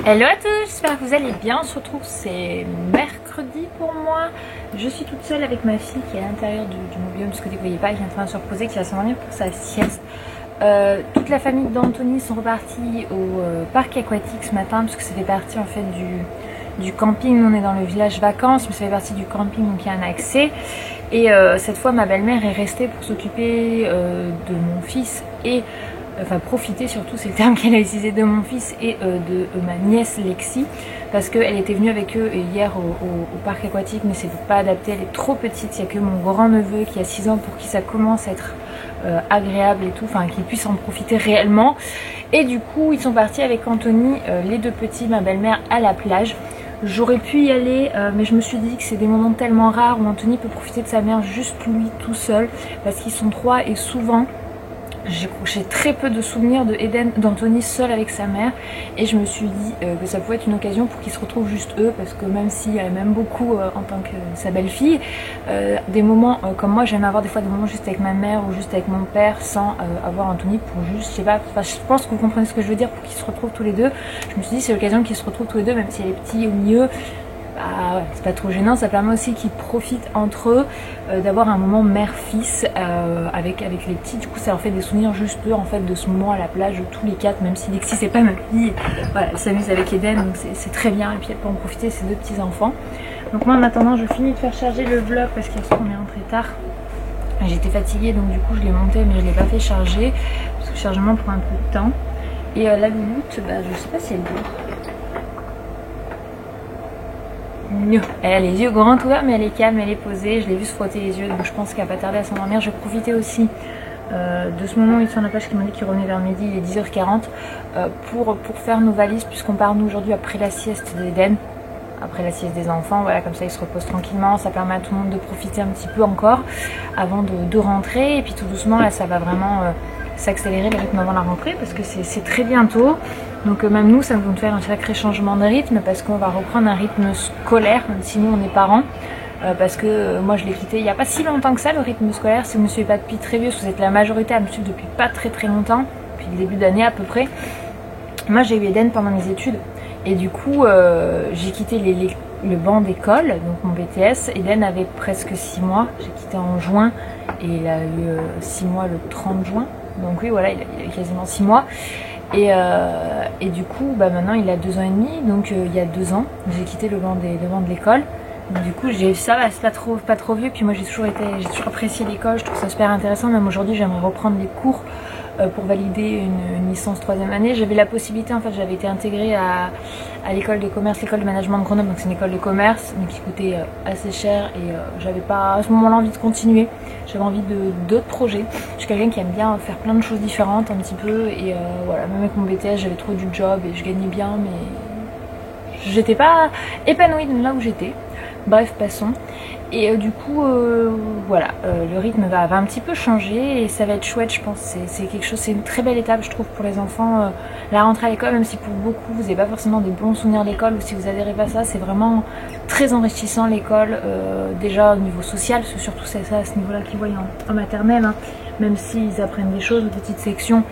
Hello à tous, j'espère que vous allez bien. On se retrouve, c'est mercredi pour moi. Je suis toute seule avec ma fille qui est à l'intérieur du mobil-home, parce que vous voyez pas, qui est en train de se reposer, qui va s'endormir pour sa sieste. Toute la famille d'Anthony sont repartis au parc aquatique ce matin, parce que ça fait partie en fait du camping. Nous on est dans le village vacances, mais ça fait partie du camping, donc il y a un accès. Et cette fois ma belle-mère est restée pour s'occuper de mon fils et enfin profiter surtout, c'est le terme qu'elle a utilisé, de mon fils et de ma nièce Lexi, parce qu'elle était venue avec eux hier au parc aquatique, mais c'est pas adapté, elle est trop petite. Il n'y a que mon grand neveu qui a 6 ans pour qui ça commence à être agréable et tout, enfin qu'il puisse en profiter réellement. Et du coup ils sont partis avec Anthony, les deux petits, ma belle-mère, à la plage. J'aurais pu y aller, mais je me suis dit que c'est des moments tellement rares où Anthony peut profiter de sa mère juste lui tout seul, parce qu'ils sont 3 et souvent j'ai très peu de souvenirs d'Anthony seul avec sa mère, et je me suis dit que ça pouvait être une occasion pour qu'ils se retrouvent juste eux, parce que même si elle m'aime beaucoup en tant que sa belle-fille, des moments comme moi j'aime avoir des fois des moments juste avec ma mère ou juste avec mon père sans avoir Anthony, pour juste, je sais pas, je pense que vous comprenez ce que je veux dire, pour qu'ils se retrouvent tous les deux. Je me suis dit c'est l'occasion qu'ils se retrouvent tous les deux, même si elle est petite au milieu. Bah ouais, c'est pas trop gênant, ça permet aussi qu'ils profitent entre eux d'avoir un moment mère-fils avec les petits. Du coup ça leur fait des souvenirs juste eux en fait de ce moment à la plage, tous les 4, même si Lexi c'est pas ma fille, voilà, elle s'amuse avec Eden, donc c'est très bien, et puis elle peut en profiter, ses 2 petits enfants. Donc moi en attendant je finis de faire charger le vlog, parce qu'hier soir on est rentré tard, j'étais fatiguée, donc du coup je l'ai monté mais je l'ai pas fait charger, parce que le chargement prend un peu de temps. Et la louloute, bah, je sais pas si elle dort. Elle a les yeux grands ouverts, mais elle est calme, elle est posée. Je l'ai vu se frotter les yeux, donc je pense qu'elle va pas tarder à s'endormir. Je vais profiter aussi de ce moment ici en la plage, qui m'a dit qu'il revenait vers midi, il est 10h40, pour faire nos valises, puisqu'on part nous aujourd'hui après la sieste d'Eden, après la sieste des enfants. Voilà, comme ça ils se reposent tranquillement, ça permet à tout le monde de profiter un petit peu encore avant de rentrer. Et puis tout doucement là ça va vraiment s'accélérer le rythme avant la rentrée, parce que c'est très bientôt. Donc même nous, ça va nous faire un sacré changement de rythme, parce qu'on va reprendre un rythme scolaire, même si nous on est parents. Parce que moi je l'ai quitté il n'y a pas si longtemps que ça, le rythme scolaire. Si vous ne me suivez pas depuis très vieux, vous êtes la majorité à me suivre depuis pas très longtemps, depuis le début d'année à peu près. Moi j'ai eu Eden pendant mes études, et du coup j'ai quitté le banc d'école, donc mon BTS. Eden avait presque 6 mois, j'ai quitté en juin, et il a eu 6 mois le 30 juin. Donc oui voilà, il a eu quasiment 6 mois. Et du coup bah maintenant il a 2 ans et demi, donc il y a 2 ans j'ai quitté le banc de l'école. Donc du coup ça va, c'est pas trop vieux. Puis moi j'ai toujours apprécié l'école, je trouve ça super intéressant. Même aujourd'hui j'aimerais reprendre les cours pour valider une licence 3e année. J'avais la possibilité, en fait j'avais été intégrée à l'école de commerce, l'école de management de Grenoble, donc c'est une école de commerce mais qui coûtait assez cher, et j'avais pas à ce moment là envie de continuer. J'avais envie d'autres projets. Je suis quelqu'un qui aime bien faire plein de choses différentes un petit peu, et voilà, même avec mon BTS j'avais trop du job et je gagnais bien, mais j'étais pas épanouie là où j'étais. Bref, passons. Et du coup voilà, le rythme va un petit peu changer, et ça va être chouette, je pense. C'est quelque chose, c'est une très belle étape je trouve pour les enfants, la rentrée à l'école, même si pour beaucoup vous n'avez pas forcément des bons souvenirs de l'école, ou si vous adhérez pas à ça, c'est vraiment très enrichissant l'école, déjà au niveau social, parce que surtout c'est ça à ce niveau là qu'ils voient en maternelle, hein. Même s'ils apprennent des choses, des petites sections,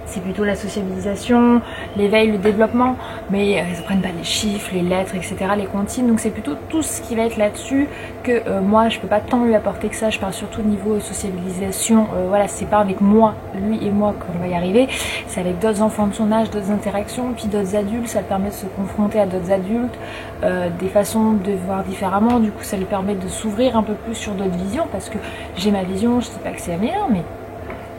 c'est plutôt la sociabilisation, l'éveil, le développement, mais ils apprennent pas les chiffres, les lettres, etc., les comptines. Donc c'est plutôt tout ce qui va être là-dessus que moi je peux pas tant lui apporter que ça. Je parle surtout au niveau sociabilisation, voilà, c'est pas avec moi, lui et moi qu'on va y arriver, c'est avec d'autres enfants de son âge, d'autres interactions, puis d'autres adultes. Ça lui permet de se confronter à d'autres adultes, des façons de voir différemment. Du coup ça lui permet de s'ouvrir un peu plus sur d'autres visions, parce que j'ai ma vision, je dis pas que c'est la meilleure, mais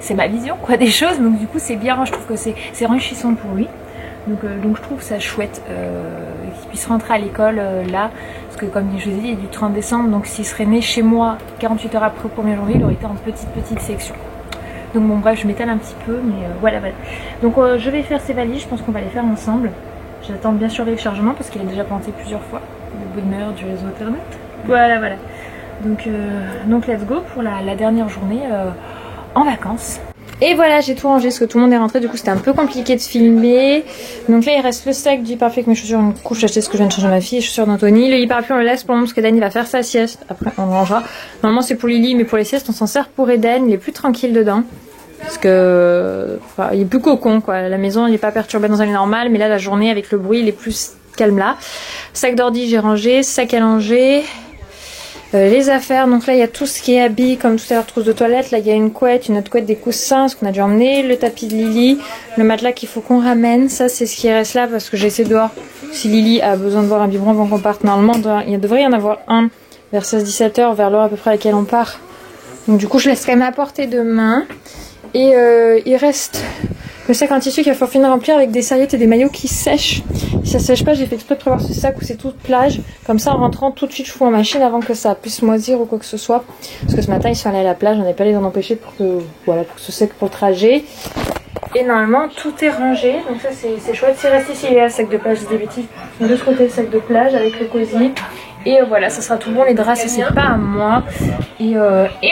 c'est ma vision quoi des choses. Donc du coup c'est bien, je trouve que c'est enrichissant pour lui. Donc je trouve ça chouette qu'il puisse rentrer à l'école là, parce que comme je vous ai dit il est du 30 décembre, donc s'il serait né chez moi 48 heures après au 1er janvier, il aurait été en petite section. Donc bon bref, je m'étale un petit peu, mais voilà. Donc je vais faire ces valises, je pense qu'on va les faire ensemble. J'attends bien sûr le chargement, parce qu'il a déjà planté plusieurs fois, le bonheur du réseau internet. Voilà. Donc let's go pour la dernière journée en vacances. Et voilà, j'ai tout rangé parce que tout le monde est rentré, du coup c'était un peu compliqué de filmer. Donc là il reste le sac du parfait avec mes chaussures, une couche achetée parce que je viens de changer ma fille, les chaussures d'Anthony. Le lit parapluie on le laisse pour le moment parce que Eden il va faire sa sieste, après on le rangera. Normalement c'est pour Lily, mais pour les siestes on s'en sert pour Eden, il est plus tranquille dedans. Parce que enfin, il est plus cocon quoi. La maison n'est pas perturbée dans un lit normal, mais là la journée avec le bruit il est plus calme là. Sac d'ordi j'ai rangé, sac à langer, les affaires. Donc là il y a tout ce qui est habits comme tout à l'heure, trousse de toilette. Là il y a une couette, une autre couette, des coussins, ce qu'on a dû emmener, le tapis de Lily, le matelas qu'il faut qu'on ramène. Ça c'est ce qui reste là parce que j'ai essayé dehors. Si Lily a besoin de voir un biberon avant qu'on parte, normalement il devrait y en avoir un vers 16-17 h, vers l'heure à peu près à laquelle on part. Donc du coup je laisse quand même apporter demain. Et il reste le sac en tissu qu'il va falloir finir de remplir avec des serviettes et des maillots qui sèchent. Si ça sèche pas, j'ai fait exprès de prévoir ce sac où c'est toute plage. Comme ça en rentrant tout de suite je fous en machine avant que ça puisse moisir ou quoi que ce soit. Parce que ce matin ils sont allés à la plage, on n'avait pas les en empêcher pour que voilà, pour que ce sec pour le trajet. Et normalement tout est rangé, donc ça c'est chouette. S'il reste ici, il y a le sac de plage, c'est des bêtises. De ce côté le sac de plage avec le cosy. Et voilà, ça sera tout bon, les draps ça c'est pas à moi. Et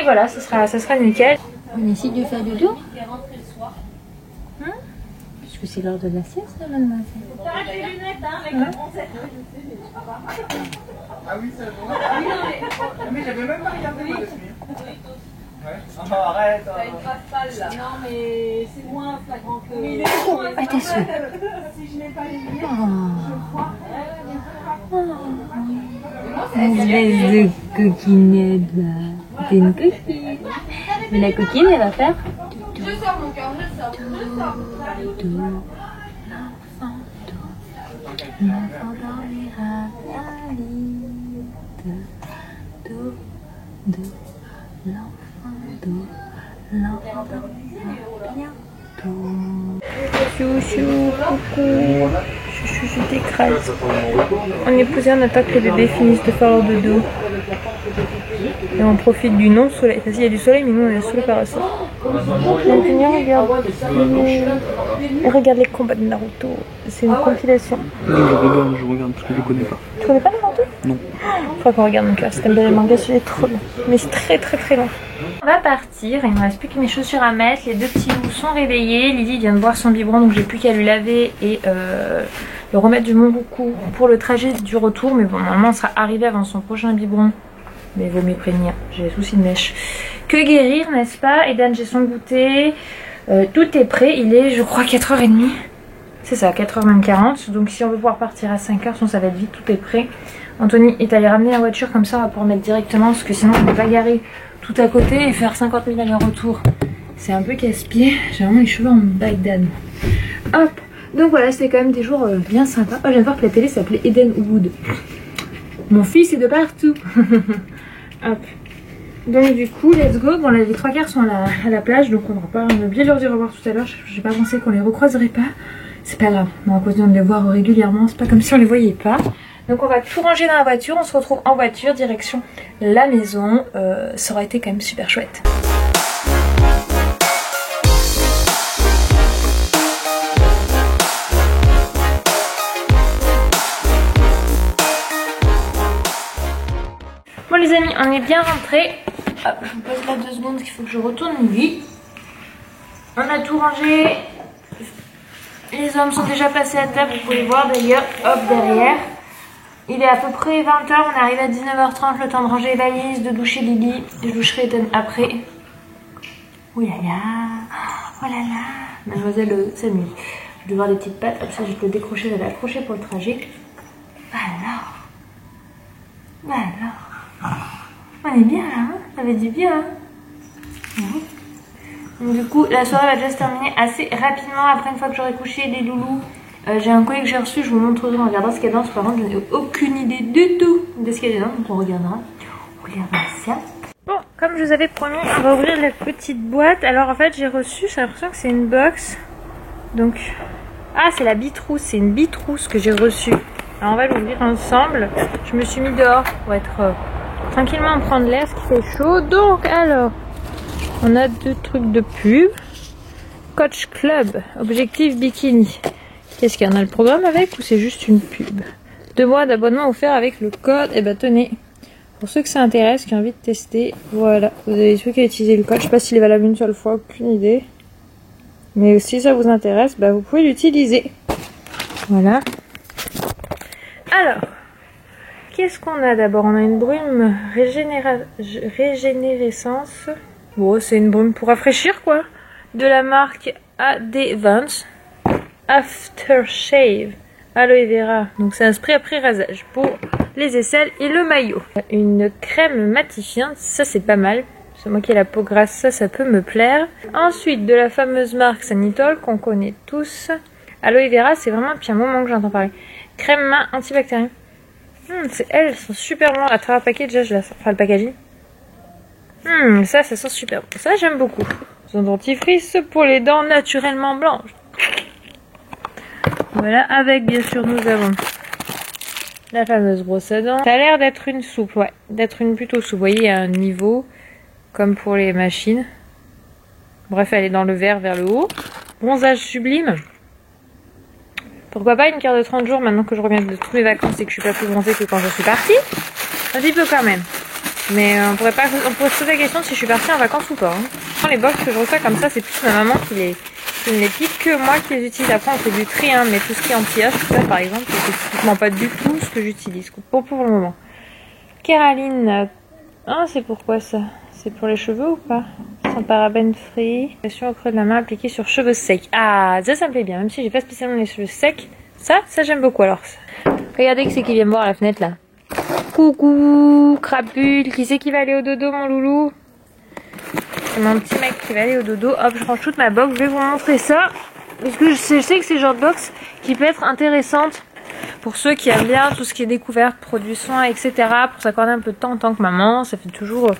voilà, ça sera nickel. On essaie de faire dodo. Parce que c'est l'heure de la sieste, mademoiselle. Arrête les lunettes, hein, avec la princesse. Ah oui, c'est bon. Mais j'avais même pas regardé moi dessus. Ouais. Oh, arrête. T'as une grave pâle là. Non, mais c'est moins flagrant que. Mais il est moins attention. Si je n'ai pas les lunettes, je crois. Espèce de coquinette là. T'es une coquine. Mais la coquine elle va faire. Je sors mon cœur, je sors. L'enfant dormira la nuit. L'enfant dormira bientôt. Chouchou, coucou. Chouchou, je t'écrase. On est posé, on attend que les bébés finissent de faire leur dodo. Et on profite du non-soleil. Enfin, il y a du soleil, mais nous on est sous le parasol. Maintenant, regarde les combats de Naruto. C'est une compilation. Je regarde parce que je connais pas. Tu connais pas Naruto? Non. Faut qu'on regarde mon cœur. Si t'aimes bien les mangas, celui-là est trop long. Mais c'est très très très long. On va partir. Il me reste plus que mes chaussures à mettre. Les deux petits loups sont réveillés. Lily vient de boire son biberon, donc j'ai plus qu'à lui laver et le remettre du Monroku pour le trajet du retour. Mais bon, normalement, on sera arrivé avant son prochain biberon. Mais il vaut mieux prévenir, j'ai des soucis de mèche. Que guérir, n'est-ce pas? Edan, j'ai son goûter. Tout est prêt, il est, je crois, 4h30. C'est ça, 4h même 40. Donc si on veut pouvoir partir à 5h, sinon ça va être vite, tout est prêt. Anthony est allé ramener la voiture, comme ça on va pouvoir mettre directement, parce que sinon on ne peut pas garer tout à côté et faire 50 000 allers-retour. C'est un peu casse-pied, j'ai vraiment les cheveux en Bagdad. Hop, donc voilà, c'était quand même des jours bien sympas. Oh, je viens de voir que la télé s'appelait Eden Wood. Mon fils est de partout. Hop. Donc du coup, let's go. Bon, là, les 3/4 sont à la plage, donc on a bien leur dire au revoir tout à l'heure. J'ai pas pensé qu'on les recroiserait pas. C'est pas grave, on a besoin de les voir régulièrement. C'est pas comme si on les voyait pas. Donc on va tout ranger dans la voiture. On se retrouve en voiture, direction la maison. Ça aurait été quand même super chouette. Bon les amis, on est bien rentrés. Hop, je vous pose là 2 secondes qu'il faut que je retourne mon lit. On a tout rangé. Les hommes sont déjà passés à table, vous pouvez voir d'ailleurs, hop derrière. Il est à peu près 20 h, on arrive à 19h30, le temps de ranger les valises, de doucher Lily. Je doucherai Eden après. Oh là là, oh là là. Mademoiselle s'amuse. Je vais voir les petites pattes, comme ça je peux le décrocher, je vais l'accrocher pour le trajet. Bah alors. On est bien là, hein, ça fait du bien. Hein. Donc du coup, la soirée va déjà se terminer assez rapidement. Après, une fois que j'aurai couché les loulous, j'ai un colis que j'ai reçu, je vous montrerai en regardant ce qu'il y a dedans. Par contre, je n'ai aucune idée du tout de ce qu'il y a dedans, donc on regardera. On regardera ça. Bon, comme je vous avais promis, on va ouvrir la petite boîte. Alors en fait, j'ai reçu, j'ai l'impression que c'est une box. Donc, ah, c'est la bitrousse, c'est une bitrousse que j'ai reçue. Alors on va l'ouvrir ensemble. Je me suis mis dehors pour être tranquillement prendre l'air, ce qui fait chaud. Donc alors, on a 2 trucs de pub. Coach Club, objectif bikini. Qu'est-ce qu'il y en a le programme avec ou c'est juste une pub? 2 mois d'abonnement offert avec le code. Et bah tenez, pour ceux que ça intéresse, qui ont envie de tester, voilà, vous avez ceux qui ont utilisé le code. Je sais pas s'il est valable une seule fois, aucune idée. Mais si ça vous intéresse, bah vous pouvez l'utiliser. Voilà. Alors, qu'est-ce qu'on a d'abord? On a une brume régénérescence. Bon, c'est une brume pour rafraîchir quoi. de la marque Advance Aftershave Aloe Vera. Donc c'est un spray après rasage pour les aisselles et le maillot. Une crème matifiante, ça c'est pas mal. C'est moi qui ai la peau grasse, ça peut me plaire. Ensuite de la fameuse marque Sanitol qu'on connaît tous. Aloe Vera, c'est vraiment depuis un moment que j'entends parler. Crème main antibactérienne. Elles sont super blanches. À travers le paquet, déjà je la sens. Enfin le packaging. Ça sent super bon. Ça j'aime beaucoup. Son dentifrice pour les dents naturellement blanches. Voilà, avec bien sûr nous avons la fameuse brosse à dents. Ça a l'air d'être une soupe, ouais. D'être une plutôt soupe. Vous voyez, à un niveau, comme pour les machines. Bref, elle est dans le vert vers le haut. Bronzage sublime. Pourquoi pas une cure de 30 jours maintenant que je reviens de toutes mes vacances et que je suis pas plus bronzée que quand je suis partie. Un petit peu quand même. Mais on pourrait se poser la question si je suis partie en vacances ou pas. Hein. Les box que je reçois comme ça, c'est plus ma maman qui ne les pique que moi qui les utilise. Après, on fait du tri, hein, mais tout ce qui est anti-âge, tout ça par exemple, c'est typiquement pas du tout ce que j'utilise pour le moment. Kéraline, c'est pourquoi ça? C'est pour les cheveux ou pas? Sans parabènes free. Pression au creux de la main appliquée sur cheveux secs. Ah, ça me plaît bien, même si j'ai pas spécialement les cheveux secs. Ça j'aime beaucoup alors. Regardez qui c'est qui vient me voir à la fenêtre là. Coucou, crapule, qui c'est qui va aller au dodo, mon loulou? C'est mon petit mec qui va aller au dodo. Hop, je range toute ma box, je vais vous montrer ça. Parce que je sais que c'est le genre de box qui peut être intéressante pour ceux qui aiment bien tout ce qui est découverte, produits soins, etc. Pour s'accorder un peu de temps en tant que maman, ça fait toujours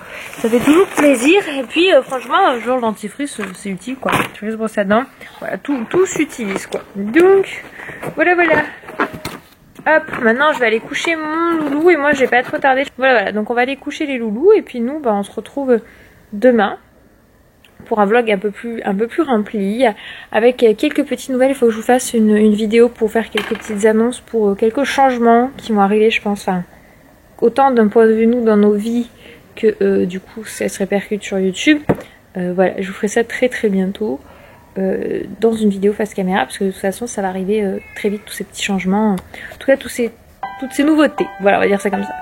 plaisir. Et puis franchement, genre le dentifrice, c'est utile quoi. Tu veux se brosser à dents. Voilà, tout s'utilise quoi. Donc, voilà. Hop, maintenant je vais aller coucher mon loulou et moi je vais pas trop tarder. Voilà, donc on va aller coucher les loulous et puis nous, on se retrouve demain pour un vlog un peu plus rempli avec quelques petites nouvelles. Il faut que je vous fasse une vidéo pour faire quelques petites annonces pour quelques changements qui vont arriver, je pense. Enfin, autant d'un point de vue nous dans nos vies que du coup ça se répercute sur YouTube. Voilà, je vous ferai ça très bientôt. Dans une vidéo face caméra parce que de toute façon ça va arriver très vite tous ces petits changements, en tout cas toutes ces nouveautés, voilà on va dire ça comme ça.